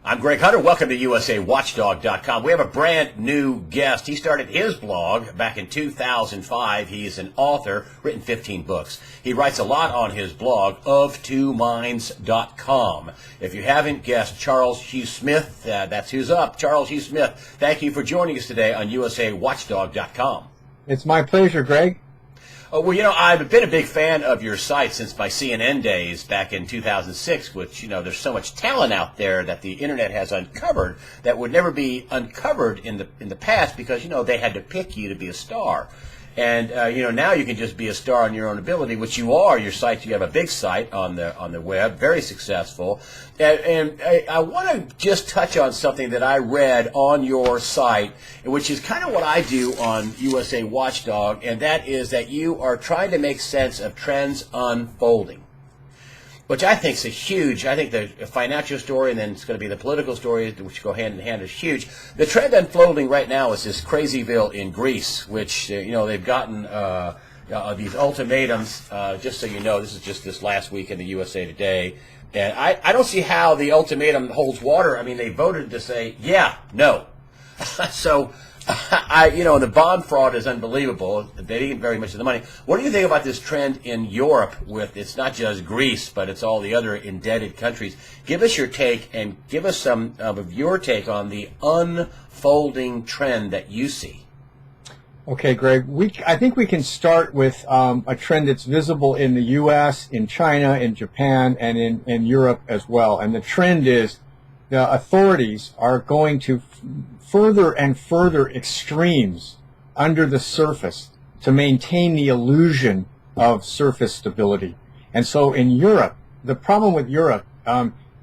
I'm Greg Hunter. Welcome to USAWatchdog.com. We have a brand new guest. He started his blog back in 2005. He's an author, written 15 books. He writes a lot on his blog, of2minds.com. If you haven't guessed, Charles Hugh Smith, that's who's up. Charles Hugh Smith, thank you for joining us today on USAWatchdog.com. It's my pleasure, Greg. Well, I've been a big fan of your site since my CNN days back in 2006, which, there's so much talent out there that the internet has uncovered that would never be uncovered in the past because, they had to pick you to be a star. And, now you can just be a star on your own ability, which you are. Your site, you have a big site on the web, very successful. And I want to just touch on something that I read on your site, which is kind of what I do on USA Watchdog, and that is that you are trying to make sense of trends unfolding, which I think is I think the financial story and then it's going to be the political story, which go hand in hand, is huge. The trend unfolding right now is this crazyville in Greece, which, they've gotten these ultimatums. Just so you know, this is just this last week in the USA Today. And I don't see how the ultimatum holds water. I mean, they voted to say, yeah, no. So, the bond fraud is unbelievable. They didn't get very much of the money. What do you think about this trend in Europe with, it's not just Greece, but it's all the other indebted countries? Give us your take and give us some of your take on the unfolding trend that you see. Okay, Greg. I think we can start with a trend that's visible in the U.S., in China, in Japan, and in Europe as well. And the trend is the authorities are going to further and further extremes under the surface to maintain the illusion of surface stability. And so in Europe, the problem with Europe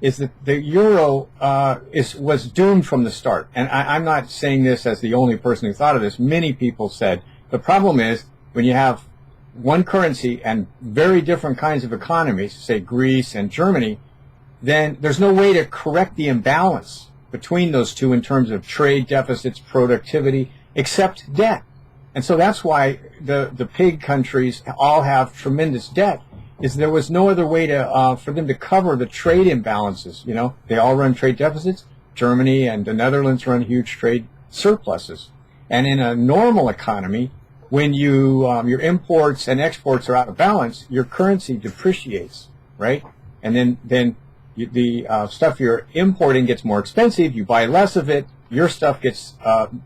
is that the euro was doomed from the start. And I'm not saying this as the only person who thought of this. Many people said the problem is when you have one currency and very different kinds of economies, say Greece and Germany, then there's no way to correct the imbalance between those two in terms of trade deficits, productivity, except debt. And so that's why the pig countries all have tremendous debt, is there was no other way to for them to cover the trade imbalances. They all run trade deficits. Germany and the Netherlands run huge trade surpluses. And in a normal economy, when your imports and exports are out of balance, your currency depreciates, right? And then the stuff you're importing gets more expensive. You buy less of it. Your stuff gets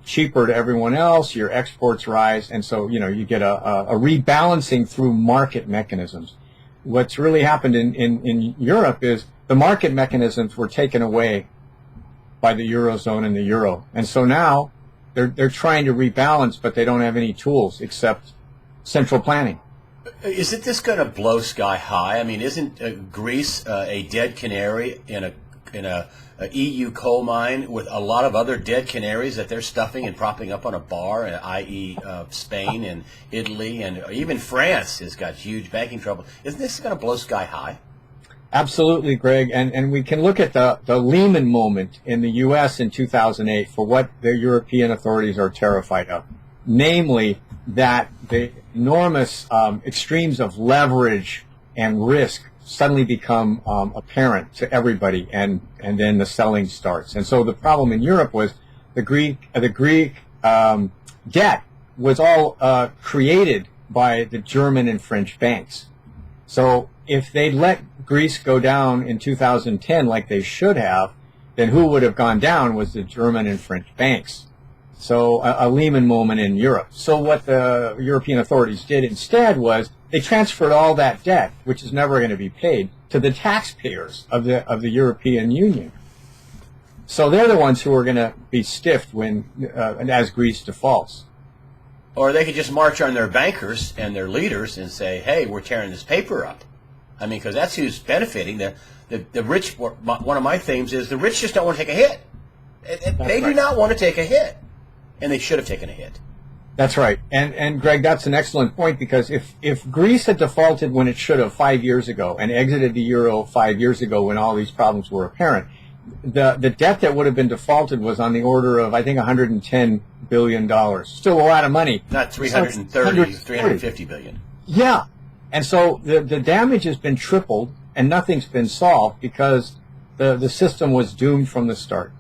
cheaper to everyone else. Your exports rise, and so you get a rebalancing through market mechanisms. What's really happened in Europe is the market mechanisms were taken away by the Eurozone and the euro. And so now they're trying to rebalance, but they don't have any tools except central planning. Isn't this going to blow sky high? I mean, isn't Greece a dead canary in a EU coal mine with a lot of other dead canaries that they're stuffing and propping up on a bar, i.e. Spain and Italy, and even France has got huge banking trouble. Isn't this going to blow sky high? Absolutely, Greg. And we can look at the Lehman moment in the U.S. in 2008 for what the European authorities are terrified of, namely that the enormous extremes of leverage and risk suddenly become apparent to everybody, and then the selling starts. And so the problem in Europe was the Greek debt was all created by the German and French banks. So if they'd let Greece go down in 2010 like they should have, then who would have gone down was the German and French banks. So a Lehman moment in Europe. So what the European authorities did instead was they transferred all that debt, which is never going to be paid, to the taxpayers of the European Union. So they're the ones who are going to be stiffed as Greece defaults. Or they could just march on their bankers and their leaders and say, hey, we're tearing this paper up. I mean, because that's who's benefiting. The rich, one of my themes is the rich just don't want to take a hit. They do not want to take a hit. And they should have taken a hit. That's right. And Greg, that's an excellent point, because if Greece had defaulted when it should have 5 years ago and exited the euro 5 years ago when all these problems were apparent, the debt that would have been defaulted was on the order of, I think, $110 billion. Still a lot of money. Not 350 billion. Yeah. And so the damage has been tripled and nothing's been solved because the system was doomed from the start.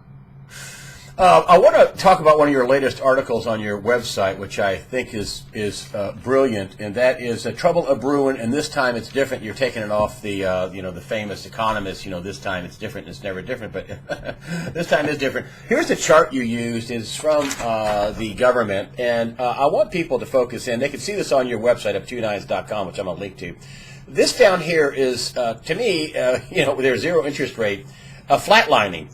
I want to talk about one of your latest articles on your website, which I think is brilliant, and that is Trouble a Brewin', and this time it's different. You're taking it off the the famous economist. This time it's different. It's never different, but this time is different. Here's the chart you used. It's from the government, and I want people to focus in. They can see this on your website of 29s.com, which I'm going to link to. This down here is, to me, their zero interest rate, flatlining.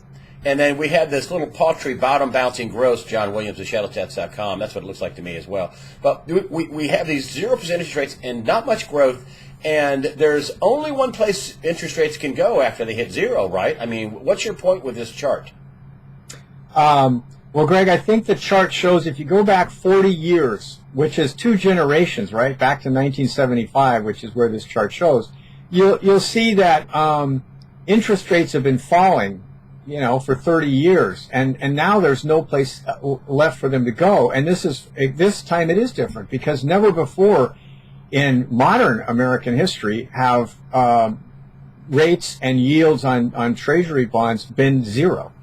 And then we have this little paltry bottom-bouncing gross, John Williams of ShadowStats.com. That's what it looks like to me as well. But we have these 0% interest rates and not much growth, and there's only one place interest rates can go after they hit zero, right? I mean, what's your point with this chart? Well, Greg, I think the chart shows if you go back 40 years, which is 2 generations, right, back to 1975, which is where this chart shows, you'll see that interest rates have been falling for 30 years, and now there's no place left for them to go. And this time it is different, because never before in modern American history have rates and yields on Treasury bonds been zero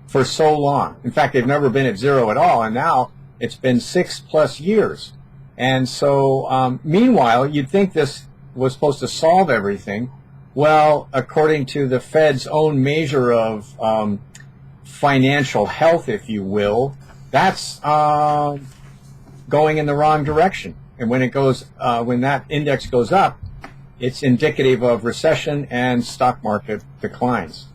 for so long. In fact, they've never been at zero at all, and now it's been 6+ years. And so, meanwhile, you'd think this was supposed to solve everything. Well, according to the Fed's own measure of financial health, if you will, that's going in the wrong direction. And when when that index goes up, it's indicative of recession and stock market declines.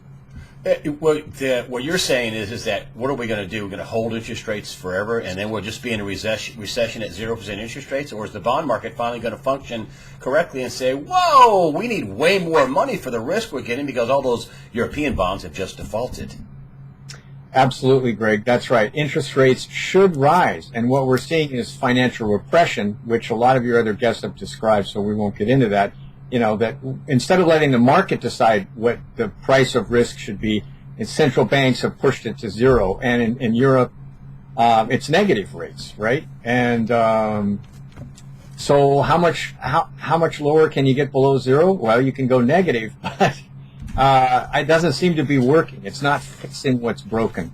What you're saying is that what are we going to do? We're going to hold interest rates forever, and then we'll just be in a recession at 0% interest rates? Or is the bond market finally going to function correctly and say, whoa, we need way more money for the risk we're getting because all those European bonds have just defaulted? Absolutely, Greg. That's right. Interest rates should rise. And what we're seeing is financial repression, which a lot of your other guests have described, so we won't get into that. That instead of letting the market decide what the price of risk should be, central banks have pushed it to zero. And in Europe, it's negative rates, right? And so how much lower can you get below zero? Well, you can go negative, but it doesn't seem to be working. It's not fixing what's broken.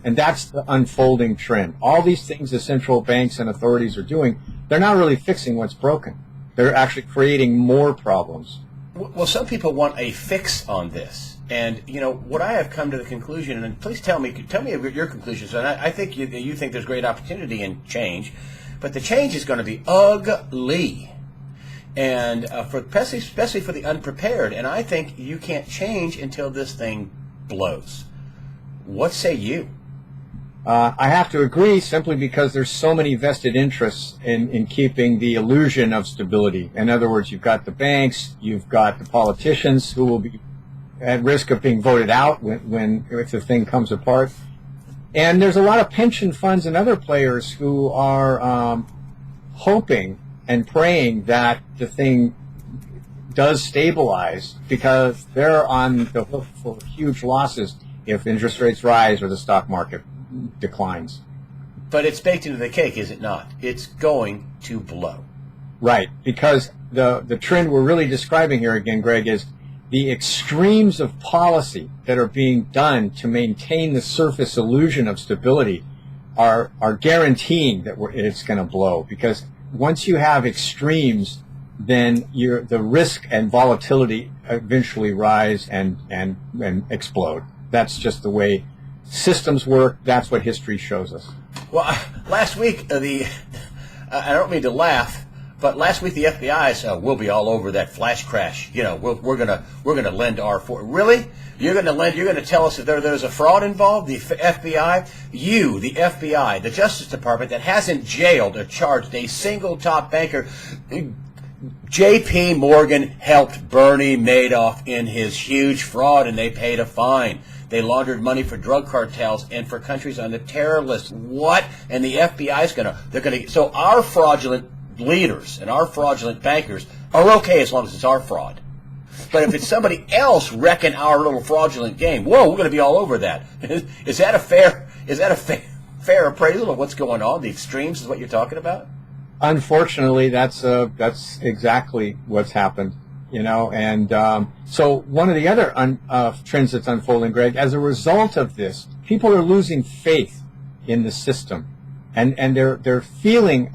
And that's the unfolding trend. All these things the central banks and authorities are doing, they're not really fixing what's broken. They're actually creating more problems. Well, some people want a fix on this. And, what I have come to the conclusion, and please tell me your conclusions, and I think you think there's great opportunity in change, but the change is going to be ugly. And especially for the unprepared. And I think you can't change until this thing blows. What say you? I have to agree, simply because there's so many vested interests in keeping the illusion of stability. In other words, you've got the banks, you've got the politicians who will be at risk of being voted out if the thing comes apart. And there's a lot of pension funds and other players who are hoping and praying that the thing does stabilize, because they're on the hook for huge losses if interest rates rise or the stock market declines. But it's baked into the cake, is it not? It's going to blow. Right, because the trend we're really describing here again, Greg, is the extremes of policy that are being done to maintain the surface illusion of stability are guaranteeing that it's going to blow. Because once you have extremes, then the risk and volatility eventually rise and explode. That's just the way systems work. That's what history shows us. Well, last week I don't mean to laugh, but last week the FBI said we'll be all over that flash crash. We're gonna lend our really. You're gonna tell us if there's a fraud involved. The FBI, the FBI, the Justice Department, that hasn't jailed or charged a single top banker. J.P. Morgan helped Bernie Madoff in his huge fraud, and they paid a fine. They laundered money for drug cartels and for countries on the terror list. What? And the FBI's so our fraudulent leaders and our fraudulent bankers are okay as long as it's our fraud. But if it's somebody else wrecking our little fraudulent game, whoa, we're going to be all over that. Is that a fair appraisal of what's going on? The extremes is what you're talking about? Unfortunately, that's exactly what's happened. And so one of the other trends that's unfolding, Greg, as a result of this, people are losing faith in the system, and they're feeling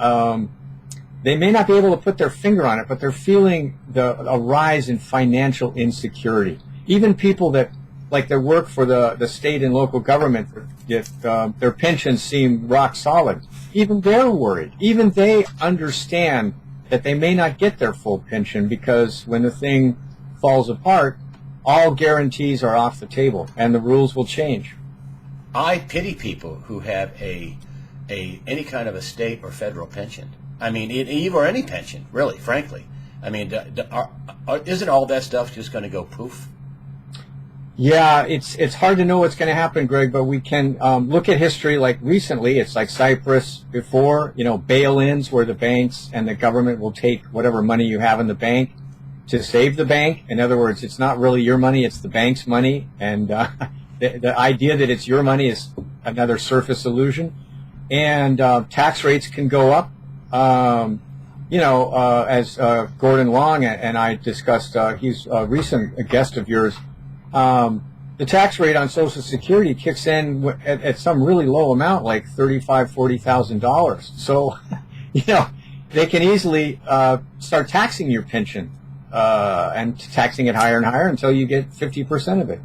they may not be able to put their finger on it, but they're feeling a rise in financial insecurity. Even people that work for the state and local government, that their pensions seem rock solid, even they're worried. Even they understand that they may not get their full pension, because when the thing falls apart, all guarantees are off the table and the rules will change. I pity people who have any kind of a state or federal pension. I mean, or any pension, really, frankly. I mean, isn't all that stuff just going to go poof? Yeah, it's hard to know what's going to happen, Greg, but we can look at history. Like recently, it's like Cyprus before, bail-ins where the banks and the government will take whatever money you have in the bank to save the bank. In other words, it's not really your money, it's the bank's money. And the idea that it's your money is another surface illusion. And tax rates can go up. As Gordon Long and I discussed, he's a recent guest of yours, the tax rate on Social Security kicks in at some really low amount, like $35,000-$40,000. So, they can easily start taxing your pension and taxing it higher and higher until you get 50% of it.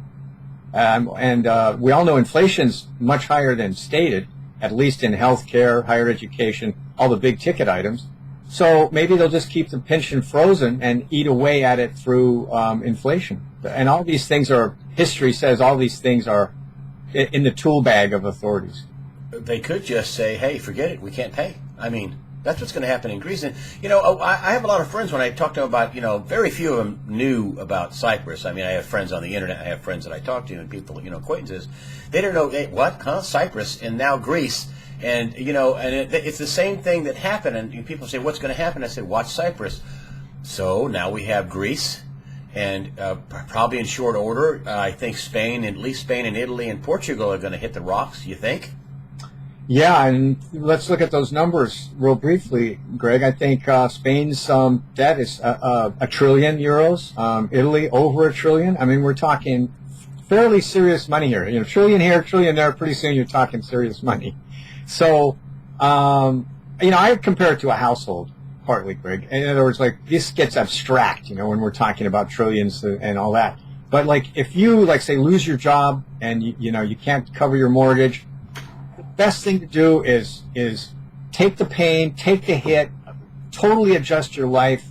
And we all know inflation's much higher than stated, at least in healthcare, higher education, all the big ticket items. So maybe they'll just keep the pension frozen and eat away at it through inflation. And all these things history says all these things are in the tool bag of authorities. They could just say, hey, forget it, we can't pay. I mean, that's what's going to happen in Greece. And, I have a lot of friends, when I talk to them about, very few of them knew about Cyprus. I mean, I have friends on the internet, I have friends that I talk to, and people, acquaintances. They don't know, hey, what, huh, Cyprus, and now Greece. And, it's the same thing that happened. And people say, what's going to happen? I said, watch Cyprus. So now we have Greece, and probably in short order, I think at least Spain and Italy and Portugal are going to hit the rocks, you think? Yeah, and let's look at those numbers real briefly, Greg. I think Spain's debt is €1 trillion, Italy over $1 trillion. I mean, we're talking fairly serious money here. Trillion here, trillion there. Pretty soon you're talking serious money. So, I compare it to a household, partly, Greg. In other words, this gets abstract, when we're talking about trillions and all that. But if you, say, lose your job and you can't cover your mortgage, the best thing to do is take the pain, take the hit, totally adjust your life,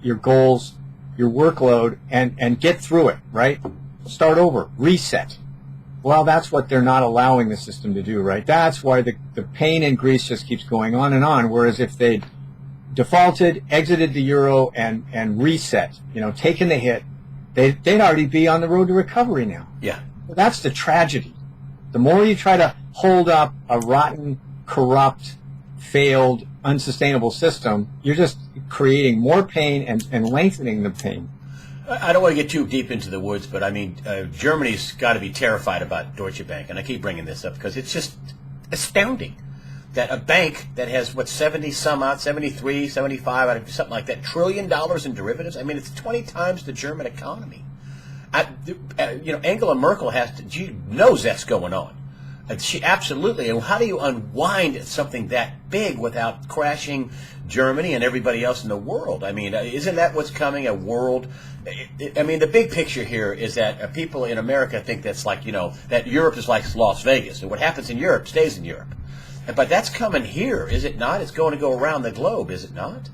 your goals, your workload, and get through it, right? Start over, reset. Well, that's what they're not allowing the system to do, right? That's why the pain in Greece just keeps going on and on, whereas if they'd defaulted, exited the euro, and reset, taken the hit, they'd already be on the road to recovery now. Yeah. Well, that's the tragedy. The more you try to hold up a rotten, corrupt, failed, unsustainable system, you're just creating more pain and lengthening the pain. I don't want to get too deep into the woods, but I mean, Germany's got to be terrified about Deutsche Bank, and I keep bringing this up because it's just astounding that a bank that has, 73, 75, something like that, $1 trillion in derivatives. I mean, it's 20 times the German economy. Angela Merkel knows that's going on. She absolutely. And how do you unwind something that big without crashing Germany and everybody else in the world? I mean, isn't that what's coming? A world. I mean, the big picture here is that people in America think that's that Europe is like Las Vegas, and what happens in Europe stays in Europe. But that's coming here, is it not? It's going to go around the globe, is it not?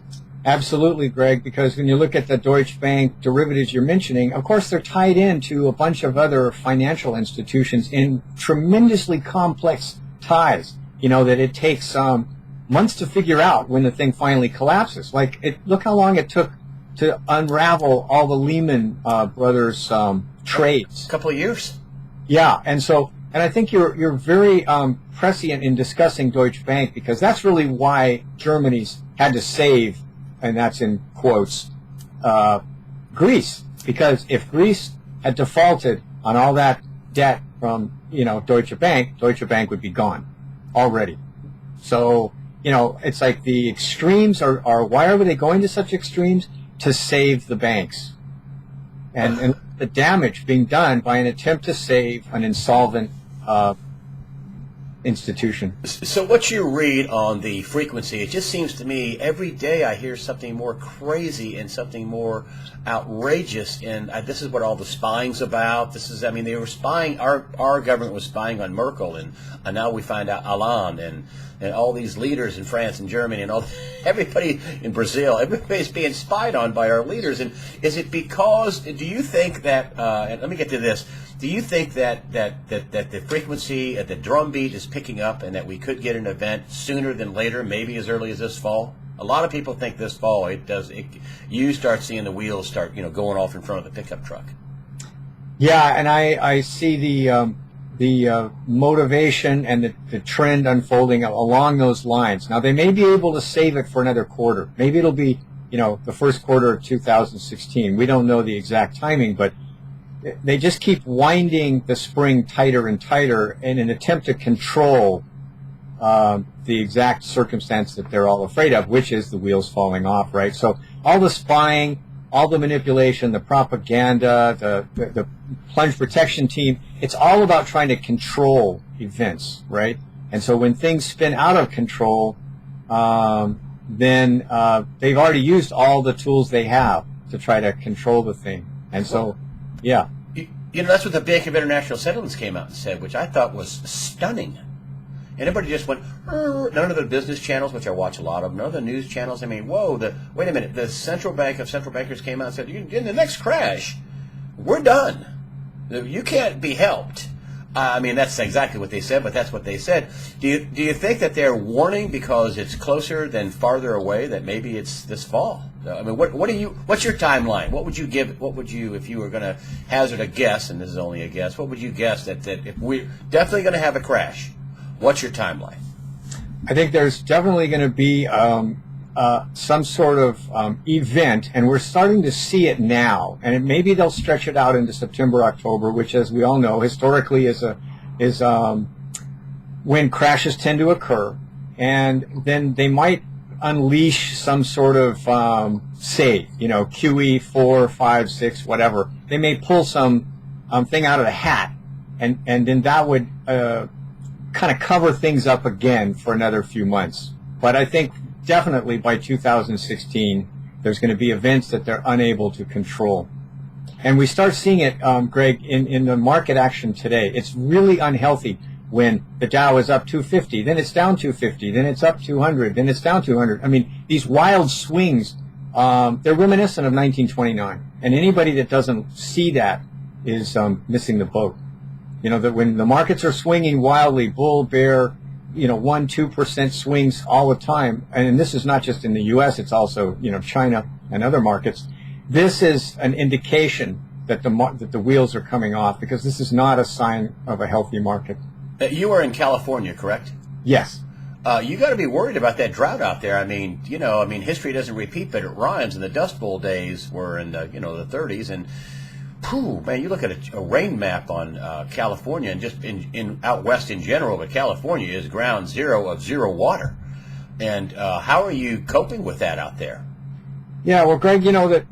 Absolutely, Greg, because when you look at the Deutsche Bank derivatives you're mentioning, of course they're tied into a bunch of other financial institutions in tremendously complex ties, that it takes months to figure out when the thing finally collapses. Look how long it took to unravel all the Lehman Brothers trades. A couple of years. Yeah, and I think you're very prescient in discussing Deutsche Bank, because that's really why Germany's had to save, and that's in quotes, Greece. Because if Greece had defaulted on all that debt from, Deutsche Bank would be gone already. So, it's like the extremes are why are they going to such extremes? To save the banks. and the damage being done by an attempt to save an insolvent institution. So what you read on the frequency, it just seems to me every day I hear something more crazy and something more outrageous, and this is what all the spying's about. This is, I mean, they were spying, our government was spying on Merkel, and now we find out Hollande and all these leaders in France and Germany and everybody in Brazil, everybody's being spied on by our leaders. And is it because, do you think that, and let me get to this, do you think that the frequency, the drumbeat is picking up, and that we could get an event sooner than later, maybe as early as this fall? A lot of people think this fall you start seeing the wheels start going off in front of the pickup truck. Yeah, and I see the motivation and the trend unfolding along those lines. Now, they may be able to save it for another quarter. Maybe it'll be the first quarter of 2016. We don't know the exact timing, but they just keep winding the spring tighter and tighter in an attempt to control the exact circumstance that they're all afraid of, which is the wheels falling off, right? So all the spying, all the manipulation, the propaganda, the plunge protection team, it's all about trying to control events, right? And so when things spin out of control, then they've already used all the tools they have to try to control the thing. And so, yeah. That's what the Bank of International Settlements came out and said, which I thought was stunning. And everybody just went, none of the business channels, which I watch a lot of, none of the news channels. I mean, whoa, wait a minute. The Central Bank of Central Bankers came out and said, in the next crash, we're done. You can't be helped. I mean, that's exactly what they said, but that's what they said. Do you think that they're warning because it's closer than farther away, that maybe it's this fall? I mean, what's your timeline? What would you if you were going to hazard a guess, and this is only a guess, what would you guess that if we're definitely going to have a crash? What's your timeline? I think there's definitely going to be some sort of event, and we're starting to see it now. And maybe they'll stretch it out into September, October, which, as we all know, historically is when crashes tend to occur. And then they might unleash some sort of save, QE 4, 5, 6, whatever. They may pull some thing out of the hat, and then that would kind of cover things up again for another few months. But I think definitely by 2016, there's going to be events that they're unable to control. And we start seeing it, Greg, in the market action today. It's really unhealthy when the Dow is up 250, then it's down 250, then it's up 200, then it's down 200. I mean, these wild swings, they're reminiscent of 1929. And anybody that doesn't see that is missing the boat. That when the markets are swinging wildly, bull, bear, 1-2% swings all the time, and this is not just in the U.S., it's also, China and other markets. This is an indication that the wheels are coming off, because this is not a sign of a healthy market. You are in California, correct? Yes. You got to be worried about that drought out there. I mean, history doesn't repeat, but it rhymes. And the Dust Bowl days were in the 30s, and whew, man, you look at a rain map on California, and just in out west in general, but California is ground zero of zero water. And how are you coping with that out there? Yeah, well, Greg, that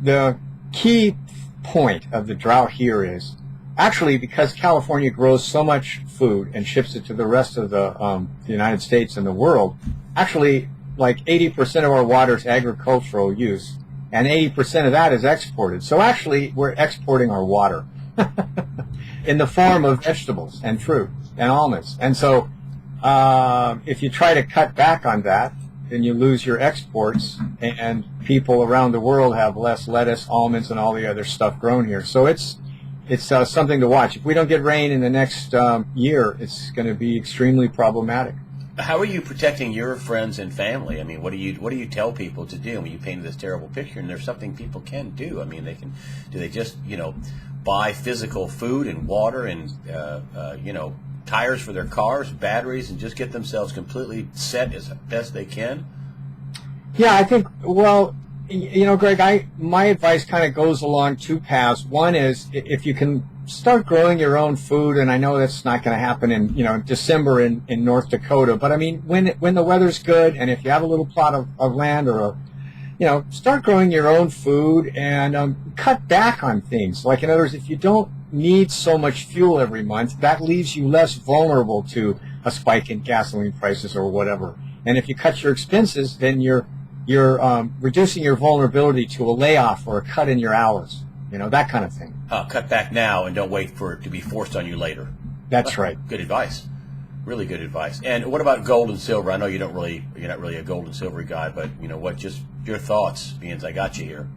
the key point of the drought here is actually because California grows so much food and ships it to the rest of the United States and the world. Actually, like 80% of our water is agricultural use, and 80% of that is exported. So actually, we're exporting our water in the form of vegetables and fruit and almonds. And so if you try to cut back on that, then you lose your exports, and people around the world have less lettuce, almonds, and all the other stuff grown here. So it's something to watch. If we don't get rain in the next year, it's going to be extremely problematic. How are you protecting your friends and family? I mean, what do you tell people to do? I mean, you painted this terrible picture, and there's something people can do. I mean, do they just buy physical food and water and tires for their cars, batteries, and just get themselves completely set as best they can? Yeah, I think, well, Greg, my advice kind of goes along two paths. One is if you can start growing your own food, and I know that's not going to happen in December in North Dakota, but I mean when the weather's good, and if you have a little plot of land or start growing your own food and cut back on things. Like, in other words, if you don't need so much fuel every month, that leaves you less vulnerable to a spike in gasoline prices or whatever. And if you cut your expenses, then you're reducing your vulnerability to a layoff or a cut in your hours. That kind of thing. Cut back now and don't wait for it to be forced on you later. That's right. Good advice. Really good advice. And what about gold and silver? I know you're not really a gold and silver guy, but just your thoughts, being as I got you here.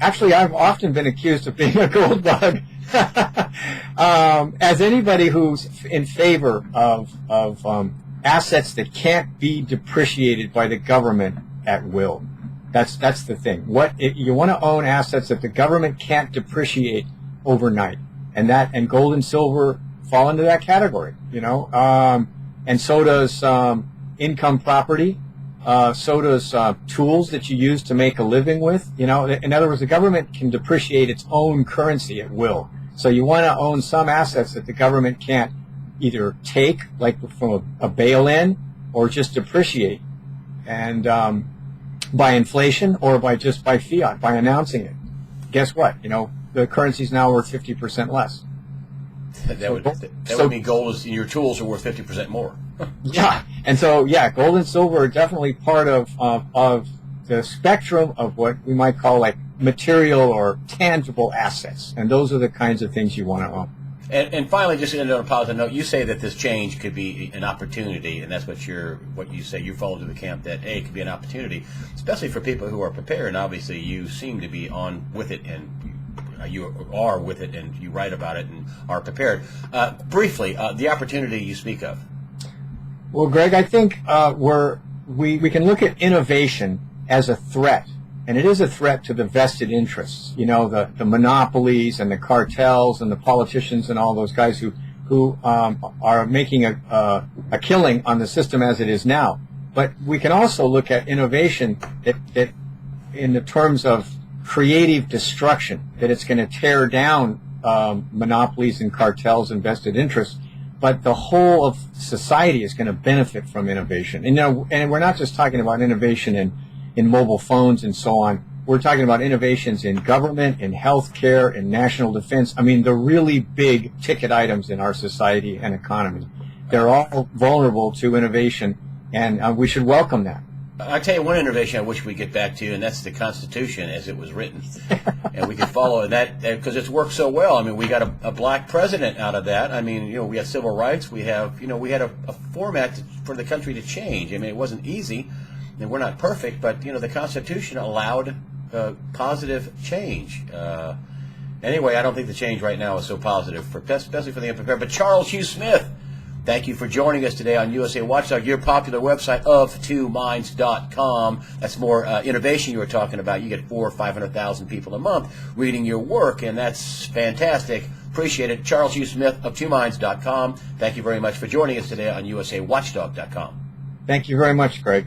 Actually, I've often been accused of being a gold bug. As anybody who's in favor of assets that can't be depreciated by the government at will. That's the thing. You want to own assets that the government can't depreciate overnight, and gold and silver fall into that category. And so does income property. So does tools that you use to make a living with. In other words, the government can depreciate its own currency at will. So you want to own some assets that the government can't either take, like from a bail-in, or just depreciate, and by inflation or by fiat, by announcing it. Guess what? The currency's now worth 50% less. That would mean gold and your tools are worth 50% more. Yeah, and so gold and silver are definitely part of the spectrum of what we might call like material or tangible assets, and those are the kinds of things you want to own. And finally, just to end on a positive note, you say that this change could be an opportunity, and that's what you say. You fall into the camp that it could be an opportunity, especially for people who are prepared. And obviously, you seem to be on with it, and you are with it, and you write about it and are prepared. Briefly, the opportunity you speak of. Well, Greg, I think we can look at innovation as a threat. And it is a threat to the vested interests, the monopolies and the cartels and the politicians and all those guys who are making a killing on the system as it is now. But we can also look at innovation that in the terms of creative destruction, that it's going to tear down monopolies and cartels and vested interests. But the whole of society is going to benefit from innovation. And we're not just talking about innovation in mobile phones and so on. We're talking about innovations in government, in healthcare, in national defense. I mean, the really big ticket items in our society and economy. They're all vulnerable to innovation, and we should welcome that. I'll tell you one innovation I wish we'd get back to, and that's the Constitution as it was written. And we could follow that because it's worked so well. I mean, we got a black president out of that. I mean, we have civil rights. We have, we had a format for the country to change. I mean, it wasn't easy. And we're not perfect, but the Constitution allowed positive change. Anyway, I don't think the change right now is so positive, especially for the unprepared. But Charles Hugh Smith, thank you for joining us today on USA Watchdog, your popular website of twominds.com. That's more innovation you were talking about. You get 400,000 or 500,000 people a month reading your work, and that's fantastic. Appreciate it. Charles Hugh Smith of twominds.com. Thank you very much for joining us today on USAWatchdog.com. Thank you very much, Greg.